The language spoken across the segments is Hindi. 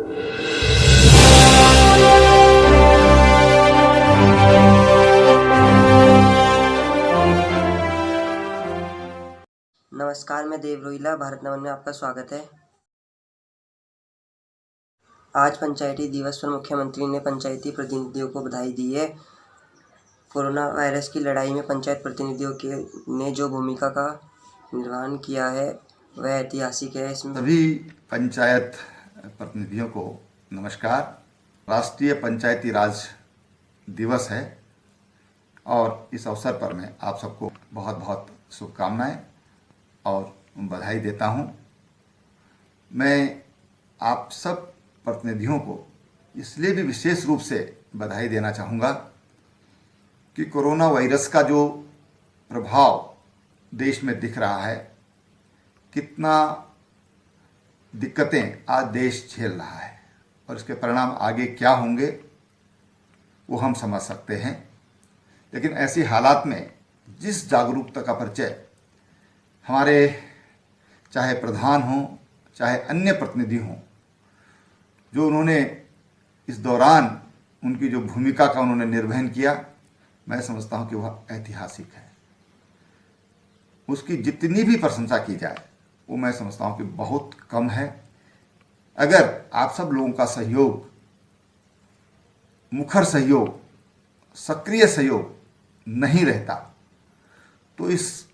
नमस्कार, मैं देव रोहिला, भारत नमन में आपका स्वागत है। आज पंचायती दिवस पर मुख्यमंत्री ने पंचायती प्रतिनिधियों को बधाई दी है। कोरोना वायरस की लड़ाई में पंचायत प्रतिनिधियों ने जो भूमिका का निर्वहन किया है वह ऐतिहासिक है। इसमें सभी पंचायत प्रतिनिधियों को नमस्कार। राष्ट्रीय पंचायती राज दिवस है और इस अवसर पर मैं आप सबको बहुत बहुत शुभकामनाएं और बधाई देता हूं। मैं आप सब प्रतिनिधियों को इसलिए भी विशेष रूप से बधाई देना चाहूँगा कि कोरोना वायरस का जो प्रभाव देश में दिख रहा है, कितना दिक्कतें आज देश झेल रहा है और इसके परिणाम आगे क्या होंगे वो हम समझ सकते हैं। लेकिन ऐसी हालात में जिस जागरूकता का परिचय हमारे चाहे प्रधान हों चाहे अन्य प्रतिनिधि हों, जो उन्होंने इस दौरान उनकी जो भूमिका का उन्होंने निर्वहन किया, मैं समझता हूं कि वह ऐतिहासिक है। उसकी जितनी भी प्रशंसा की जाए वो मैं समझता हूं कि बहुत कम है। अगर आप सब लोगों का सहयोग, मुखर सहयोग, सक्रिय सहयोग नहीं रहता तो इस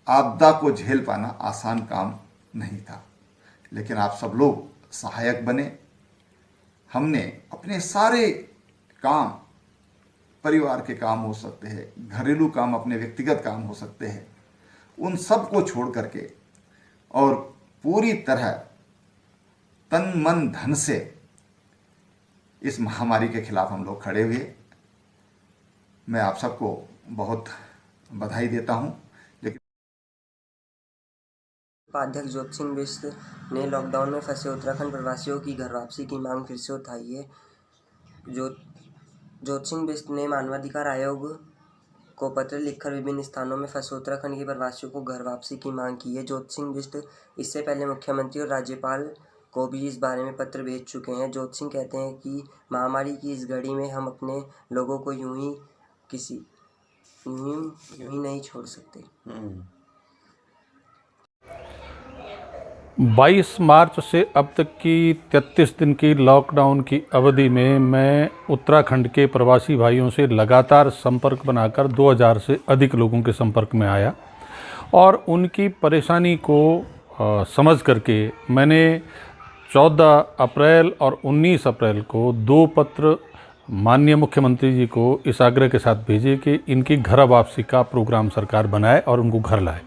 आपदा को झेल पाना आसान काम नहीं था। लेकिन आप सब लोग सहायक बने। हमने अपने सारे काम, परिवार के काम हो सकते हैं, घरेलू काम, अपने व्यक्तिगत काम हो सकते हैं, उन सब को छोड़ करके और पूरी तरह तन मन धन से इस महामारी के खिलाफ हम लोग खड़े हुए। मैं आप सबको बहुत बधाई देता हूं। उपाध्यक्ष ज्योति सिंह बिष्ट ने लॉकडाउन में फंसे उत्तराखंड प्रवासियों की घर वापसी की मांग फिर से उठाई है। ज्योति सिंह बिष्ट ने मानवाधिकार आयोग को पत्र लिखकर विभिन्न स्थानों में फंसे उत्तराखंड के प्रवासियों को घर वापसी की मांग की है। ज्योति सिंह बिष्ट इससे पहले मुख्यमंत्री और राज्यपाल को भी इस बारे में पत्र भेज चुके हैं। ज्योति सिंह कहते हैं कि महामारी की इस घड़ी में हम अपने लोगों को यूं ही नहीं छोड़ सकते। 22 मार्च से अब तक की 33 दिन की लॉकडाउन की अवधि में मैं उत्तराखंड के प्रवासी भाइयों से लगातार संपर्क बनाकर 2000 से अधिक लोगों के संपर्क में आया और उनकी परेशानी को समझ करके मैंने 14 अप्रैल और 19 अप्रैल को 2 पत्र माननीय मुख्यमंत्री जी को इस आग्रह के साथ भेजे कि इनकी घर वापसी का प्रोग्राम सरकार बनाए और उनको घर लाए।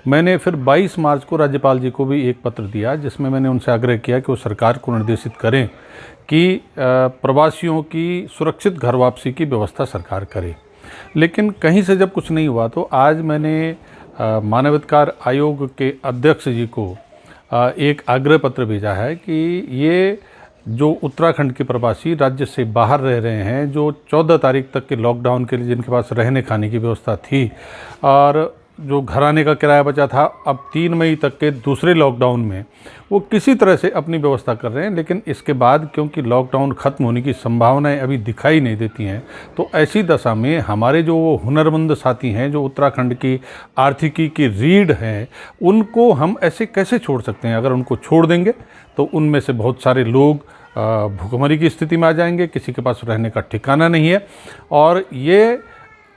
मैंने फिर 22 मार्च को राज्यपाल जी को भी एक पत्र दिया जिसमें मैंने उनसे आग्रह किया कि वो सरकार को निर्देशित करें कि प्रवासियों की सुरक्षित घर वापसी की व्यवस्था सरकार करे। लेकिन कहीं से जब कुछ नहीं हुआ तो आज मैंने मानवाधिकार आयोग के अध्यक्ष जी को एक आग्रह पत्र भेजा है कि ये जो उत्तराखंड के प्रवासी राज्य से बाहर रह रहे हैं, जो 14 तारीख तक के लॉकडाउन के लिए जिनके पास रहने खाने की व्यवस्था थी और जो घर आने का किराया बचा था, अब 3 मई तक के दूसरे लॉकडाउन में वो किसी तरह से अपनी व्यवस्था कर रहे हैं। लेकिन इसके बाद क्योंकि लॉकडाउन ख़त्म होने की संभावनाएं अभी दिखाई नहीं देती हैं, तो ऐसी दशा में हमारे जो वो हुनरमंद साथी हैं, जो उत्तराखंड की आर्थिकी की रीढ़ हैं, उनको हम ऐसे कैसे छोड़ सकते हैं। अगर उनको छोड़ देंगे तो उनमें से बहुत सारे लोग भूखमरी की स्थिति में आ जाएंगे, किसी के पास रहने का ठिकाना नहीं है। और ये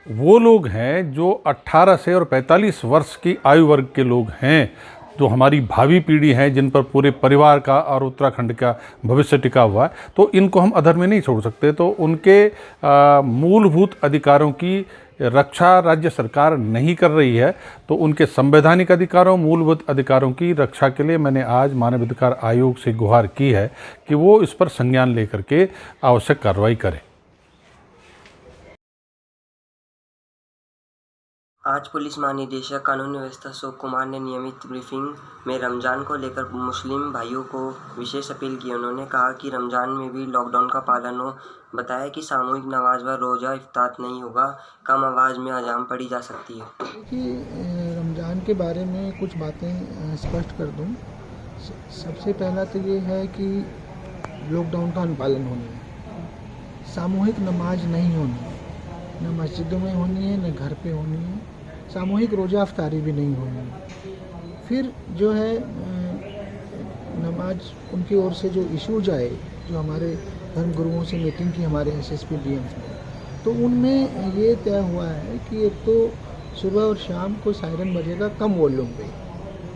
वो लोग हैं जो 18 से और 45 वर्ष की आयु वर्ग के लोग हैं, जो हमारी भावी पीढ़ी है, जिन पर पूरे परिवार का और उत्तराखंड का भविष्य टिका हुआ है। तो इनको हम अधर में नहीं छोड़ सकते। तो उनके मूलभूत अधिकारों की रक्षा राज्य सरकार नहीं कर रही है, तो उनके संवैधानिक अधिकारों, मूलभूत अधिकारों की रक्षा के लिए मैंने आज मानवाधिकार आयोग से गुहार की है कि वो इस पर संज्ञान लेकर के आवश्यक कार्रवाई करें। आज पुलिस महानिदेशक कानून व्यवस्था अशोक कुमार ने नियमित ब्रीफिंग में रमज़ान को लेकर मुस्लिम भाइयों को विशेष अपील की। उन्होंने कहा कि रमज़ान में भी लॉकडाउन का पालन हो। बताया कि सामूहिक नमाज व रोज़ा इफ्तार नहीं होगा, कम आवाज़ में अजान पढ़ी जा सकती है। देखिए, रमज़ान के बारे में कुछ बातें स्पष्ट कर दूं। सबसे पहला तो ये है कि लॉकडाउन का अनुपालन होनी है। सामूहिक नमाज नहीं होनी है, न मस्जिदों में होनी है न घर पे होनी है। सामूहिक रोज़ा अफ्तारी भी नहीं होनी है। फिर जो है नमाज उनकी ओर से जो इशूज आए, जो हमारे धर्म गुरुओं से मीटिंग की हमारे एसएसपी डीएम्स ने, तो उनमें ये तय हुआ है कि एक तो सुबह और शाम को सायरन बजेगा कम वॉल्यूम पे,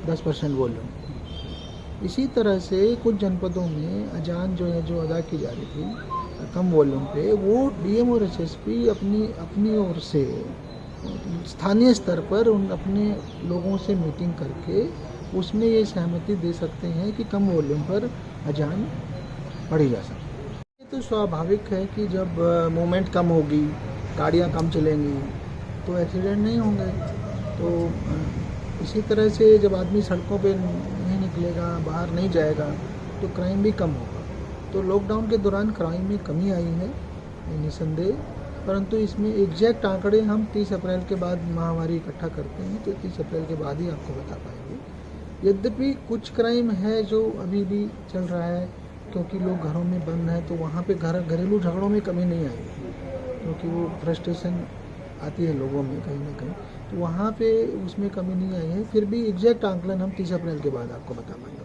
10% वॉल्यूम। इसी तरह से कुछ जनपदों में अजान जो है जो अदा की जा रही थी कम वॉल्यूम पे, वो डीएम और एसएसपी अपनी ओर से स्थानीय स्तर पर उन अपने लोगों से मीटिंग करके उसमें ये सहमति दे सकते हैं कि कम वॉल्यूम पर अजान पढ़ी जा सकती है। ये तो स्वाभाविक है कि जब मूवमेंट कम होगी, गाड़ियाँ कम चलेंगी तो एक्सीडेंट नहीं होंगे। तो इसी तरह से जब आदमी सड़कों पे नहीं निकलेगा, बाहर नहीं जाएगा, तो क्राइम भी कम होगा। तो लॉकडाउन के दौरान क्राइम में कमी आई है निसंदेह, परंतु इसमें एग्जैक्ट आंकड़े हम 30 अप्रैल के बाद महामारी इकट्ठा करते हैं तो 30 अप्रैल के बाद ही आपको बता पाएंगे। यद्यपि कुछ क्राइम है जो अभी भी चल रहा है, क्योंकि लोग घरों में बंद हैं, तो वहाँ पे घरेलू झगड़ों में कमी नहीं आई है, क्योंकि वो फ्रस्ट्रेशन आती है लोगों में कहीं ना कहीं, तो वहाँ पे उसमें कमी नहीं आई है। फिर भी एग्जैक्ट आंकलन हम 30 अप्रैल के बाद आपको बता पाएंगे।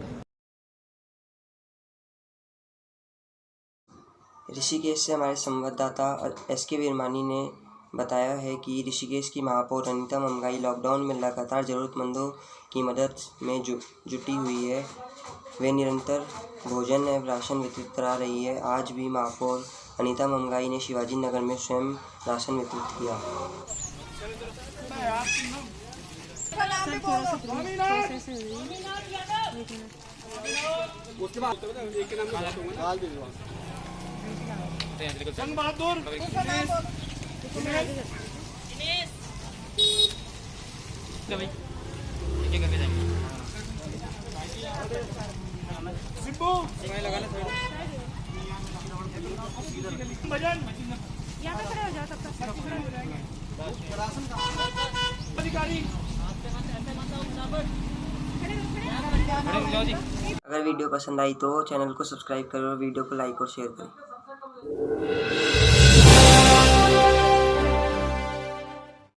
ऋषिकेश से हमारे संवाददाता एसके वीरमानी ने बताया है कि ऋषिकेश की महापौर अनीता ममगाई लॉकडाउन में लगातार ज़रूरतमंदों की मदद में जुटी हुई है। वे निरंतर भोजन एवं राशन वितरित करा रही है। आज भी महापौर अनीता ममगाई ने शिवाजी नगर में स्वयं राशन वितरित किया। अगर वीडियो पसंद आई तो चैनल को सब्सक्राइब करें और वीडियो को लाइक और शेयर करें।